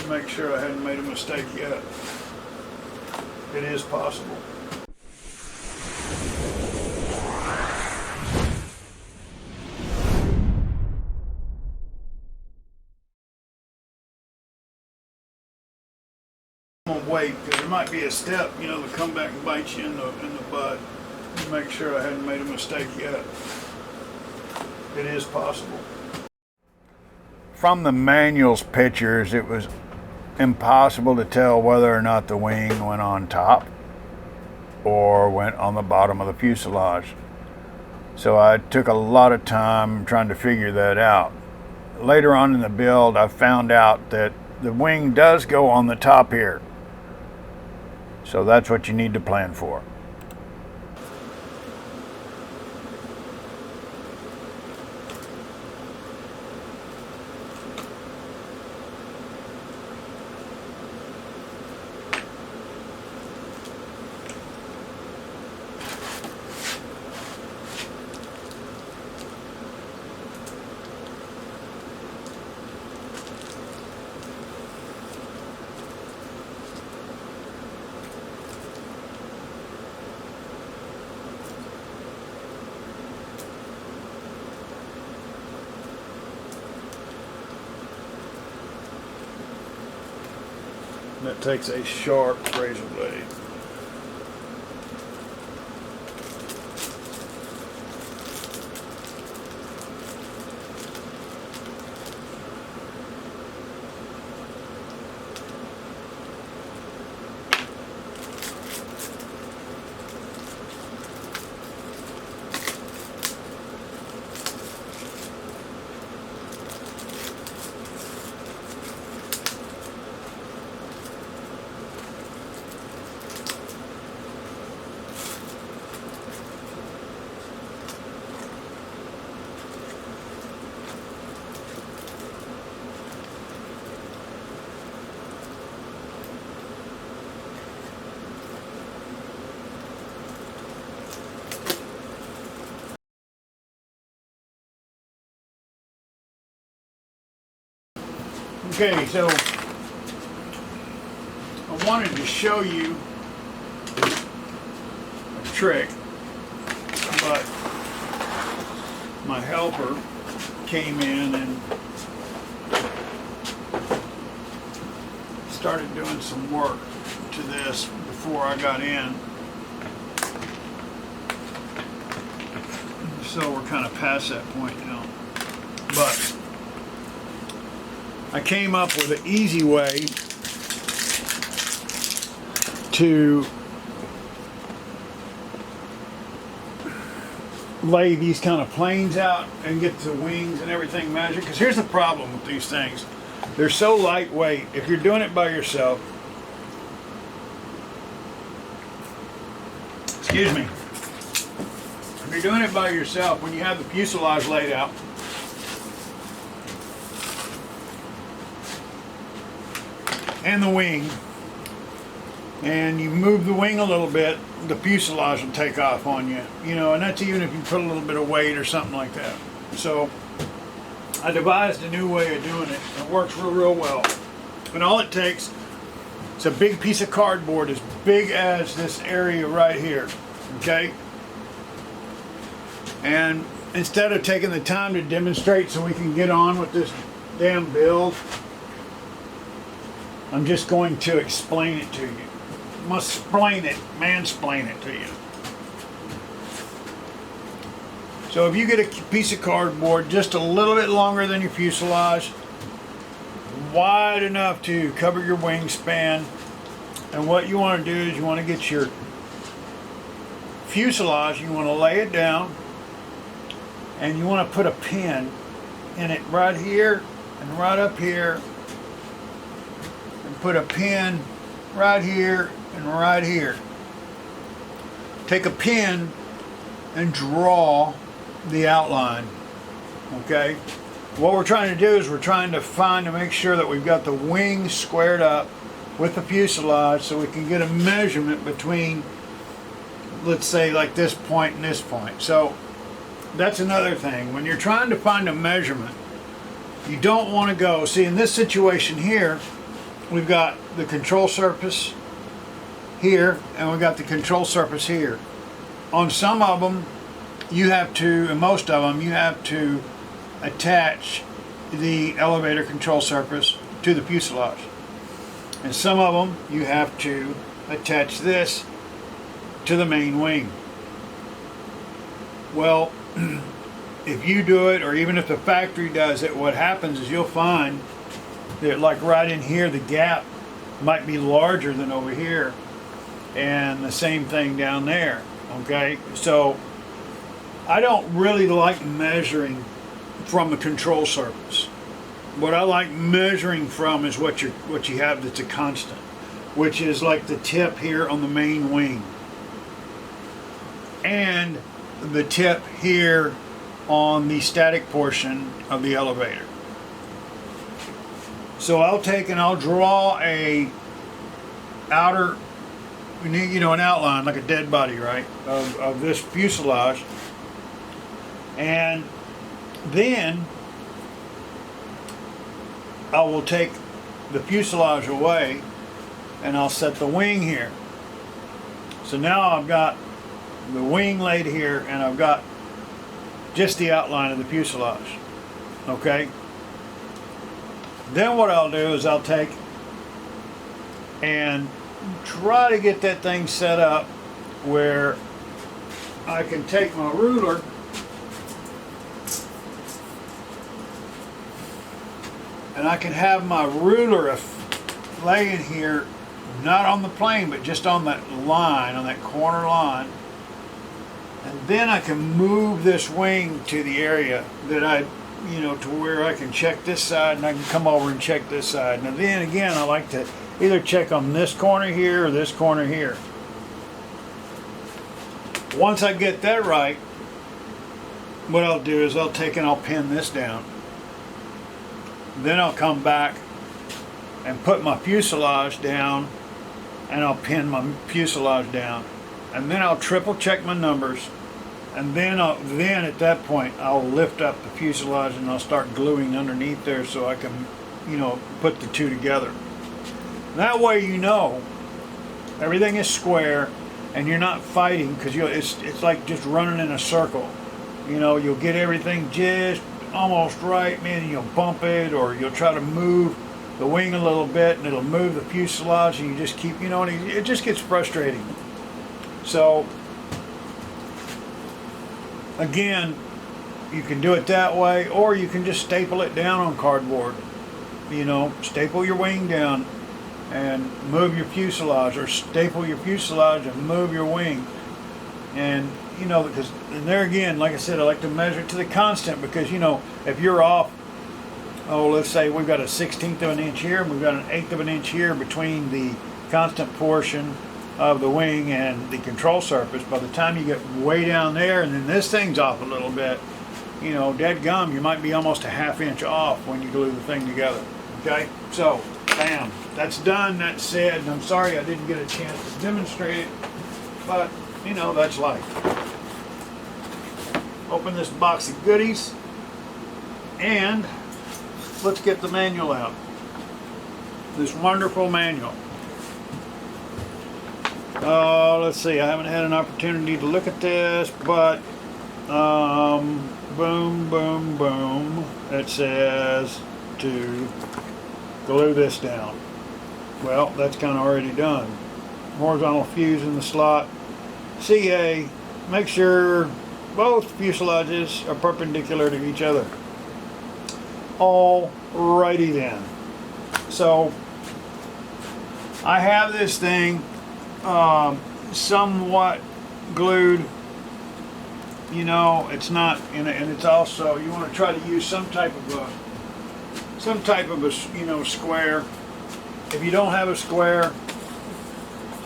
Make sure I hadn't made a mistake yet. It is possible. I'm gonna wait because there might be a step, you know, to come back and bite you in the butt. Make sure I hadn't made a mistake yet. It is possible. From the manual's pictures, it was impossible to tell whether or not the wing went on top or went on the bottom of the fuselage. So I took a lot of time trying to figure that out. Later on in the build, I found out that the wing does go on the top here. So that's what you need to plan for. That takes a sharp razor blade. Okay, so I wanted to show you a trick, but my helper came in and started doing some work to this before I got in. So we're kind of past that point now. But I came up with an easy way to lay these kind of planes out and get the wings and everything measured. Because here's the problem with these things. They're so lightweight. If you're doing it by yourself, excuse me, if you're doing it by yourself, when you have the fuselage laid out, and the wing, and you move the wing a little bit, the fuselage will take off on you, you know, and that's even if you put a little bit of weight or something like that. So I devised a new way of doing it. It works real well. And all it takes is a big piece of cardboard as big as this area right here, okay? And instead of taking the time to demonstrate so we can get on with this damn build, I'm just going to explain it to you. Must explain it, mansplain it to you. So if you get a piece of cardboard just a little bit longer than your fuselage, wide enough to cover your wingspan, and what you want to do is you want to get your fuselage, you want to lay it down, and you want to put a pin in it right here and right up here, and put a pin right here and right here. Take a pin and draw the outline. Okay, what we're trying to do is we're trying to make sure that we've got the wings squared up with the fuselage so we can get a measurement between, let's say, like this point and this point. So that's another thing. When you're trying to find a measurement, you don't want to go, see in this situation here, we've got the control surface here, and we've got the control surface here. On some of them, you have to, and most of them, you have to attach the elevator control surface to the fuselage. And some of them, you have to attach this to the main wing. Well, if you do it, or even if the factory does it, what happens is you'll find that, like right in here, the gap might be larger than over here, and the same thing down there. Okay, so I don't really like measuring from the control surface. What I like measuring from is what you have that's a constant, which is like the tip here on the main wing, and the tip here on the static portion of the elevator. So I'll take and I'll draw a outer, an outline like a dead body, right, of this fuselage, and then I will take the fuselage away and I'll set the wing here. So now I've got the wing laid here, and I've got just the outline of the fuselage. Okay? Then what I'll do is I'll take and try to get that thing set up where I can take my ruler and I can have my ruler laying here, not on the plane, but just on that line, on that corner line. And then I can move this wing to the area that I, to where I can check this side, and I can come over and check this side. Now then again, I like to either check on this corner here or this corner here. Once I get that right, what I'll do is I'll take and I'll pin this down. Then I'll come back and put my fuselage down, and I'll pin my fuselage down. And then I'll triple check my numbers, and then at that point I'll lift up the fuselage and I'll start gluing underneath there so I can, put the two together. That way everything is square and you're not fighting, because it's like just running in a circle. You'll get everything just almost right, man, and you'll bump it, or you'll try to move the wing a little bit and it'll move the fuselage, and you just keep, and it just gets frustrating. So again, you can do it that way, or you can just staple it down on cardboard. Staple your wing down and move your fuselage, or staple your fuselage and move your wing. And because, and there again, like I said, I like to measure it to the constant, because if you're off, let's say we've got a 1/16 of an inch here and we've got an 1/8 of an inch here between the constant portion of the wing and the control surface. By the time you get way down there, and then this thing's off a little bit, dead gum, you might be almost a 1/2 inch off when you glue the thing together. Okay, so bam, that's done, that's said, and I'm sorry I didn't get a chance to demonstrate it, but that's life. Open this box of goodies, and let's get the manual out. This wonderful manual. Let's see, I haven't had an opportunity to look at this, but boom, boom, boom. It says to glue this down. Well, that's kind of already done. Horizontal fuse in the slot. CA, make sure both fuselages are perpendicular to each other. Alrighty then. So I have this thing somewhat glued. It's not, and it's also, you want to try to use some type of a square. If you don't have a square,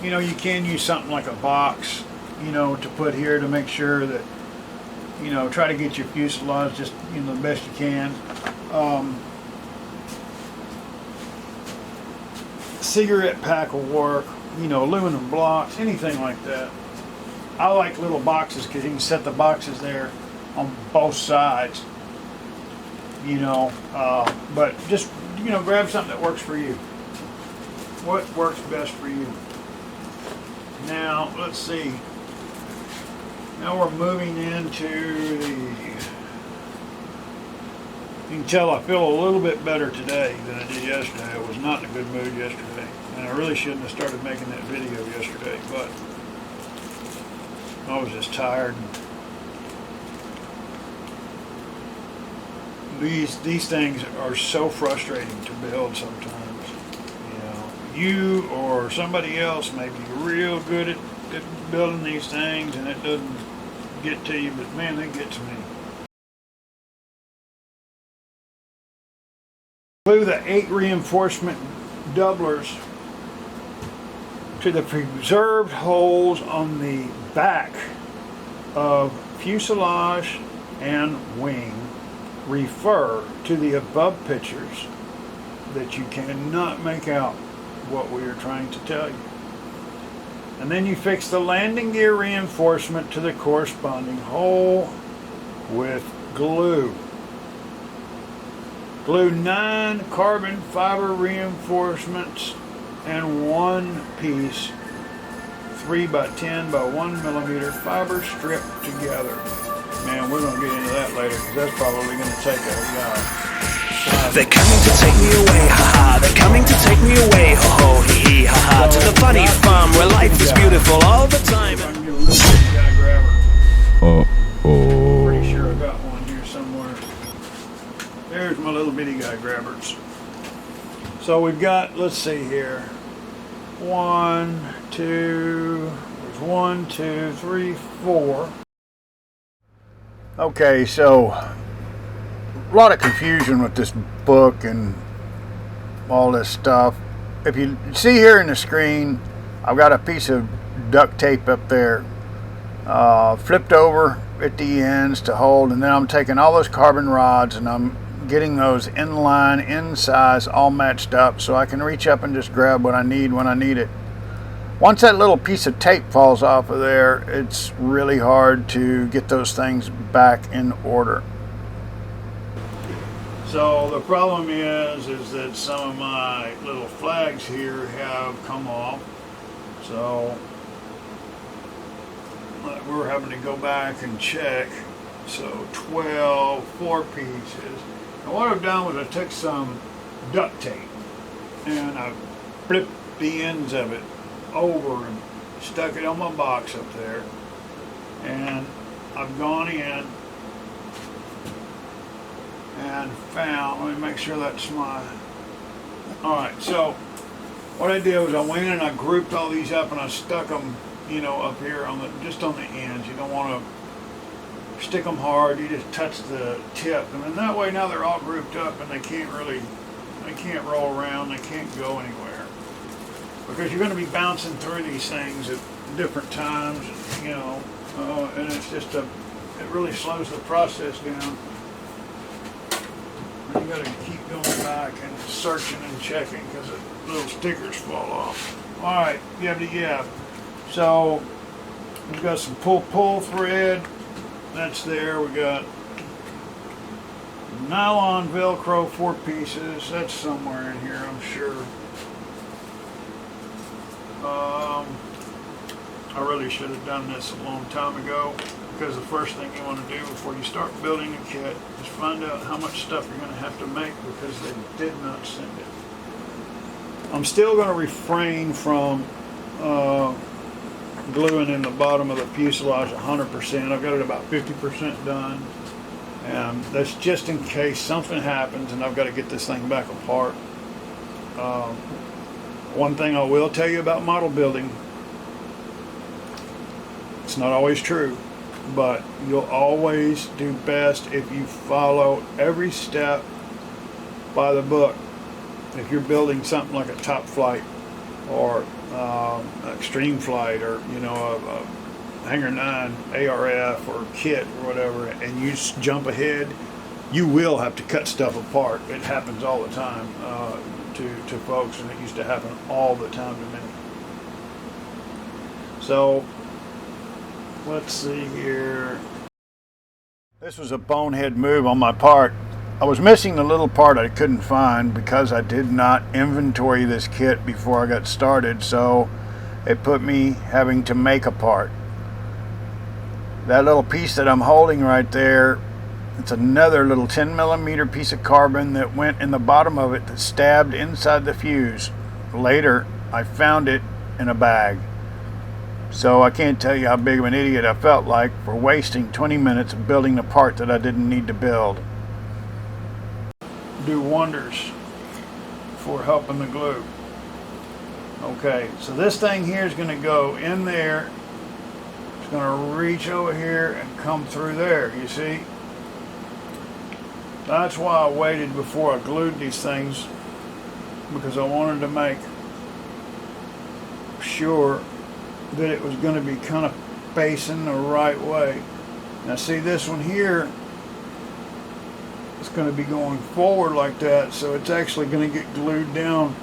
you can use something like a box, to put here to make sure that, try to get your fuselage just, the best you can. Cigarette pack will work, aluminum blocks, anything like that. I like little boxes because you can set the boxes there on both sides, but just, grab something that works for you. what works best for you. Now, let's see. Now we're moving into the... You can tell I feel a little bit better today than I did yesterday. I was not in a good mood yesterday. And I really shouldn't have started making that video yesterday, but I was just tired. These things are so frustrating to build sometimes. You or somebody else may be real good at building these things and it doesn't get to you, but man, they get to me. Glue the 8 reinforcement doublers to the preserved holes on the back of fuselage and wing. Refer to the above pictures that you cannot make out what we are trying to tell you. And then you fix the landing gear reinforcement to the corresponding hole with glue. Glue 9 carbon fiber reinforcements and 1 piece 3 by 10 by 1 millimeter fiber strip together. Man, we're going to get into that later because that's probably going to take They're coming to take me away, haha. They're coming to take me away, ho ho, hee hee, haha. To the funny farm where life is beautiful all the time. Pretty sure I got one here somewhere. There's my little bitty guy grabbers. So we've got, let's see here. 1, 2, there's 1, 2, 3, 4. Okay, so a lot of confusion with this book and all this stuff. If you see here in the screen, I've got a piece of duct tape up there flipped over at the ends to hold, and then I'm taking all those carbon rods and I'm getting those in line, in size, all matched up so I can reach up and just grab what I need when I need it. Once that little piece of tape falls off of there, it's really hard to get those things back in order. So the problem is that some of my little flags here have come off. So we're having to go back and check. So 12 4 pieces. And what I've done was I took some duct tape and I flipped the ends of it over and stuck it on my box up there, and I've gone in and found, let me make sure that's my, alright, so what I did was I went in and I grouped all these up and I stuck them, you know, up here on the, just on the ends. You don't want to stick them hard, you just touch the tip, and then that way now they're all grouped up and they can't roll around, they can't go anywhere. Because you're going to be bouncing through these things at different times, you know, and it's just it really slows the process down. You got to keep going back and searching and checking because the little stickers fall off. All right, yeah. So we've got some pull thread. That's there. We got nylon Velcro 4 pieces. That's somewhere in here, I'm sure. I really should have done this a long time ago, because the first thing you want to do before you start building a kit is find out how much stuff you're going to have to make, because they did not send it. I'm still going to refrain from gluing in the bottom of the fuselage 100%. I've got it about 50% done, and that's just in case something happens and I've got to get this thing back apart. One thing I will tell you about model building, it's not always true, but you'll always do best if you follow every step by the book. If you're building something like a top flight or extreme flight, or you know, a Hangar 9 ARF or kit or whatever, and you just jump ahead, you will have to cut stuff apart. It happens all the time to folks, and it used to happen all the time to me. So let's see here. This was a bonehead move on my part. I was missing the little part I couldn't find because I did not inventory this kit before I got started, so it put me having to make a part. That little piece that I'm holding right there, it's another little 10mm piece of carbon that went in the bottom of it that stabbed inside the fuse. Later, I found it in a bag. So I can't tell you how big of an idiot I felt like for wasting 20 minutes of building a part that I didn't need to build. Do wonders for helping the glue. Okay, so this thing here is going to go in there. It's going to reach over here and come through there, you see? That's why I waited before I glued these things, because I wanted to make sure that it was going to be kind of facing the right way. Now see, this one here, it's going to be going forward like that, so it's actually going to get glued down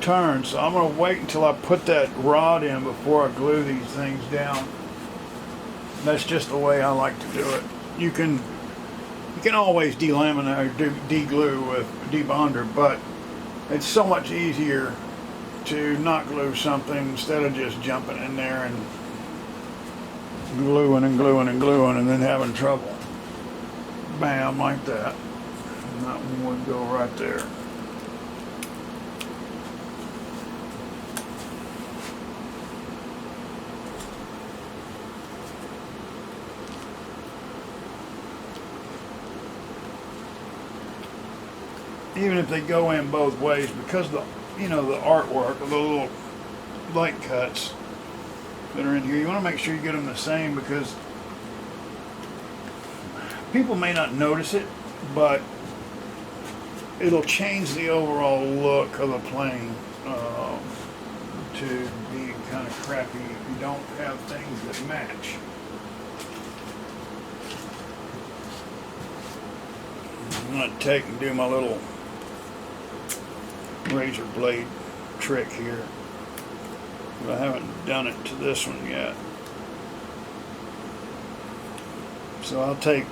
turned. So I'm going to wait until I put that rod in before I glue these things down. That's just the way I like to do it. You can always delaminate or de-glue with debonder, but it's so much easier to not glue something instead of just jumping in there and gluing and gluing and gluing and then having trouble. Bam, like that. And that one would go right there. Even if they go in both ways, because the artwork, the little light cuts that are in here, you want to make sure you get them the same, because people may not notice it, but it'll change the overall look of the plane to be kind of crappy if you don't have things that match. I'm going to take and do my little razor blade trick here, but I haven't done it to this one yet. So I'll take,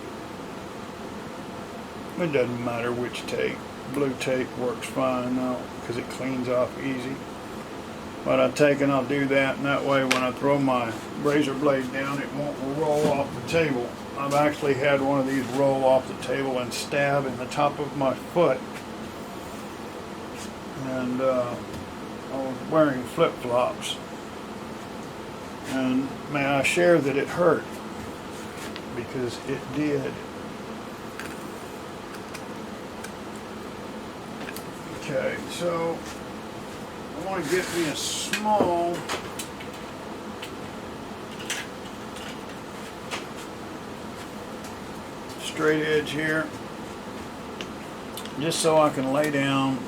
it doesn't matter which tape, blue tape works fine now because it cleans off easy. But I'll take and I'll do that, and that way when I throw my razor blade down, it won't roll off the table. I've actually had one of these roll off the table and stab in the top of my foot. And I was wearing flip-flops, and may I share that it hurt, because it did. Okay, so I want to get me a small straight edge here, just so I can lay down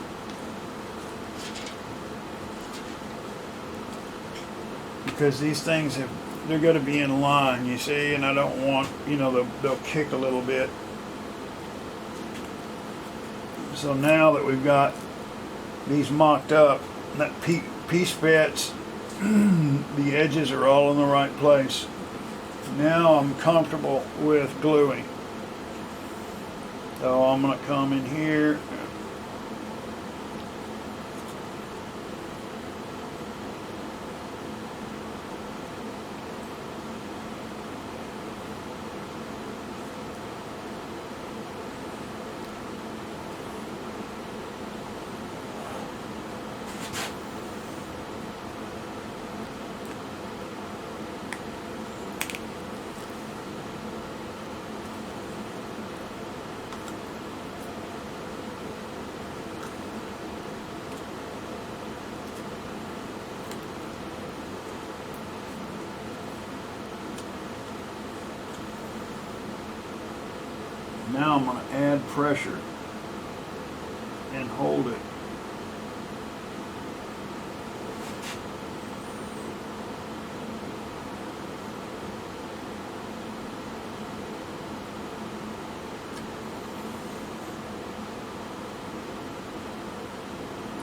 because these things they're going to be in line, you see, and I don't want, they'll kick a little bit. So now that we've got these mocked up, that piece fits, the edges are all in the right place. Now I'm comfortable with gluing. So I'm going to come in here. Now I'm going to add pressure and hold it.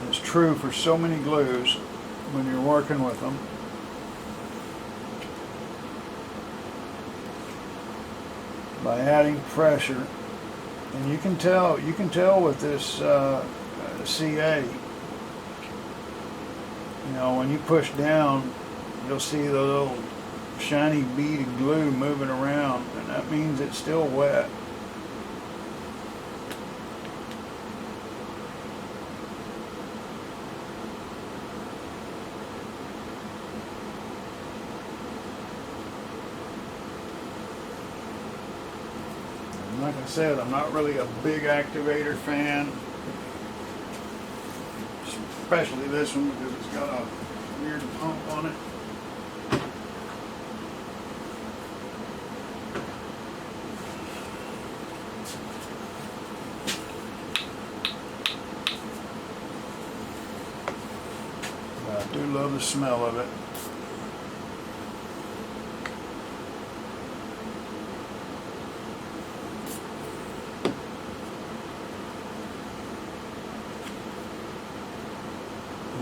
It's true for so many glues when you're working with them. By adding pressure, And you can tell with this CA, you know, when you push down, you'll see the little shiny bead of glue moving around, and that means it's still wet. And like I said, I'm not really a big activator fan, especially this one because it's got a weird pump on it. I do love the smell of it.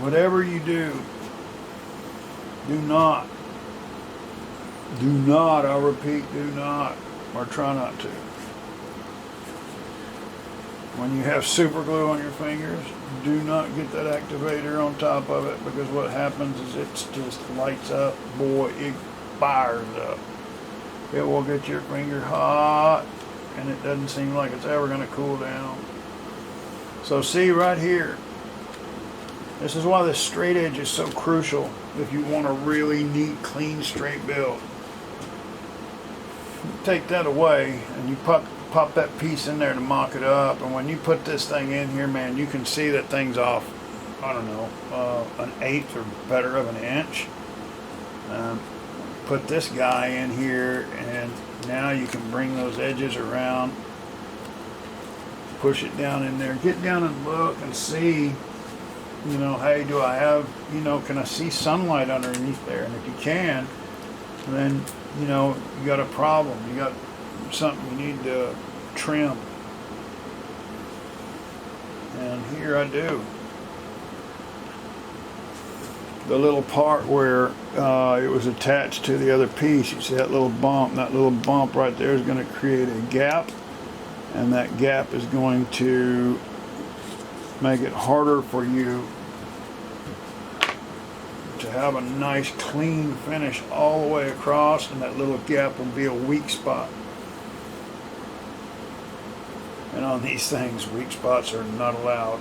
Whatever you do not, I repeat, do not, or try not to. When you have super glue on your fingers, do not get that activator on top of it, because what happens is it just lights up. Boy, it fires up. It will get your finger hot, and it doesn't seem like it's ever going to cool down. So see right here, this is why the straight edge is so crucial if you want a really neat, clean, straight build. Take that away and you pop that piece in there to mock it up, and when you put this thing in here, man, you can see that thing's off, I don't know, an eighth or better of an inch. Put this guy in here, and now you can bring those edges around, push it down in there, get down and look and see, you know, hey, do I have, you know, can I see sunlight underneath there? And if you can, then, you know, you got a problem. You got something you need to trim. And here I do. The little part where it was attached to the other piece, you see that little bump? That little bump right there is going to create a gap, and that gap is going to make it harder for you to have a nice clean finish all the way across, and that little gap will be a weak spot. And on these things, weak spots are not allowed,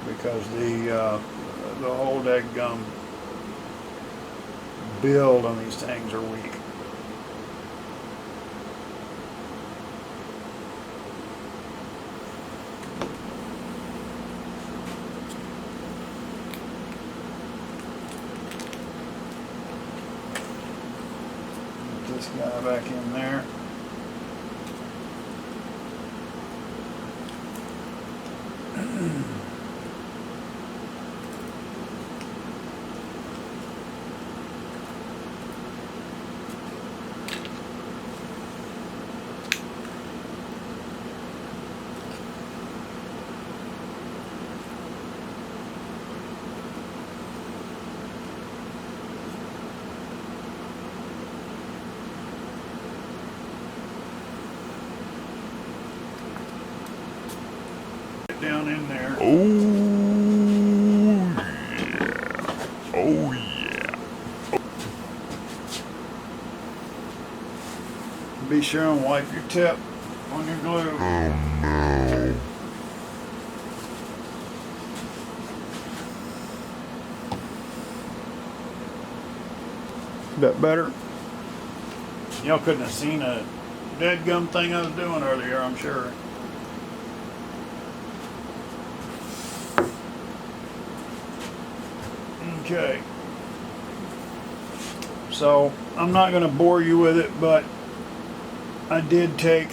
because the whole daggum build on these things are weak. Put this guy back in there. Down in there. Oh yeah. Oh yeah. Be sure and wipe your tip on your glue. Oh no. That better? Y'all couldn't have seen a dead gum thing I was doing earlier, I'm sure. Okay, so I'm not going to bore you with it, but I did take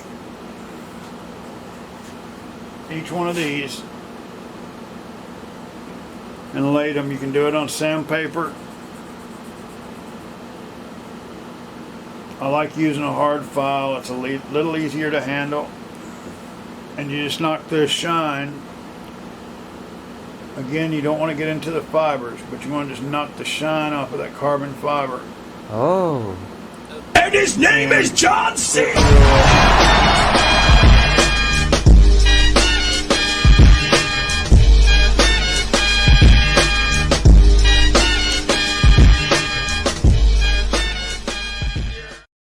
each one of these and laid them. You can do it on sandpaper. I like using a hard file. It's a little easier to handle, and you just knock this shine. Again, you don't want to get into the fibers, but you want to just knock the shine off of that carbon fiber. Oh. And his name is John C.